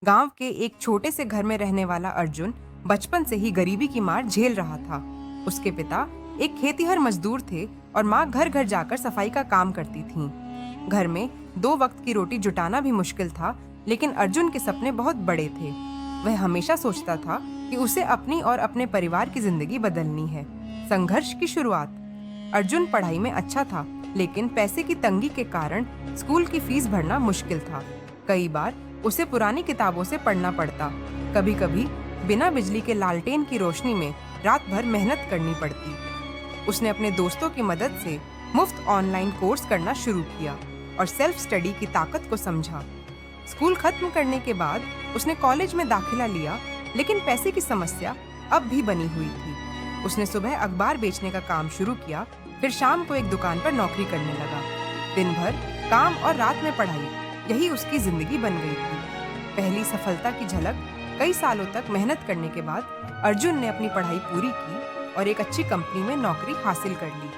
गांव के एक छोटे से घर में रहने वाला अर्जुन बचपन से ही गरीबी की मार झेल रहा था। उसके पिता एक खेतीहर मजदूर थे और माँ घर घर जाकर सफाई का काम करती थीं। घर में 2 वक्त की रोटी जुटाना भी मुश्किल था, लेकिन अर्जुन के सपने बहुत बड़े थे। वह हमेशा सोचता था कि उसे अपनी और अपने परिवार की जिंदगी बदलनी है। संघर्ष की शुरुआत। अर्जुन पढ़ाई में अच्छा था, लेकिन पैसे की तंगी के कारण स्कूल की फीस भरना मुश्किल था। कई बार उसे पुरानी किताबों से पढ़ना पड़ता। कभी-कभी बिना बिजली के लालटेन की रोशनी में रात भर मेहनत करनी पड़ती। उसने अपने दोस्तों की मदद से मुफ्त ऑनलाइन कोर्स करना शुरू किया और सेल्फ स्टडी की ताकत को समझा। स्कूल खत्म करने के बाद उसने कॉलेज में दाखिला लिया, लेकिन पैसे की समस्या अब भी बनी हुई थी। उसने सुबह अखबार बेचने का काम शुरू किया, फिर शाम को एक दुकान पर नौकरी करने लगा। दिन भर काम और रात में पढ़ाई, यही उसकी जिंदगी बन गई थी। पहली सफलता की झलक। कई सालों तक मेहनत करने के बाद अर्जुन ने अपनी पढ़ाई पूरी की और एक अच्छी कंपनी में नौकरी हासिल कर ली।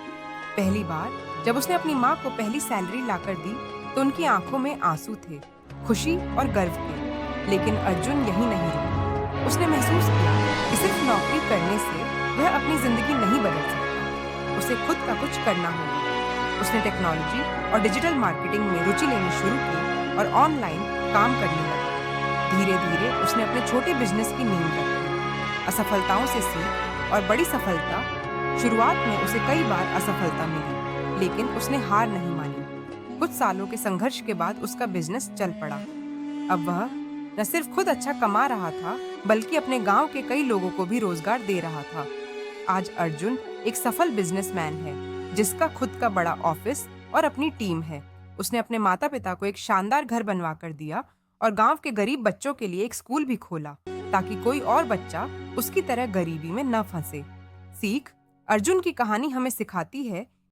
पहली बार जब उसने अपनी माँ को पहली सैलरी लाकर दी, तो उनकी आंखों में आंसू थे, खुशी और गर्व के। लेकिन अर्जुन यहीं नहीं रुका। उसने महसूस किया कि सिर्फ नौकरी करने से वह अपनी जिंदगी नहीं बदल सकता। उसे खुद का कुछ करना होगा। उसने टेक्नोलॉजी और डिजिटल मार्केटिंग में रुचि लेनी शुरू की और ऑनलाइन काम करने लगा। धीरे धीरे उसने अपने छोटे बिजनेस की नींव रखी। असफलताओं से सीख और बड़ी सफलता। शुरुआत में उसे कई बार असफलता मिली, लेकिन उसने हार नहीं मानी। कुछ सालों के संघर्ष के बाद उसका बिजनेस चल पड़ा। अब वह न सिर्फ खुद अच्छा कमा रहा था, बल्कि अपने गांव के कई लोगों को भी रोजगार दे रहा था। आज अर्जुन एक सफल बिजनेसमैन है, जिसका खुद का बड़ा ऑफिस और अपनी टीम है। उसने अपने माता पिता को एक शानदार घर बनवा कर दिया और गांव के गरीब बच्चों के लिए एक स्कूल भी खोला, ताकि कोई और बच्चा उसकी तरह गरीबी में न फंसे। सीख। अर्जुन की कहानी हमें सिखाती है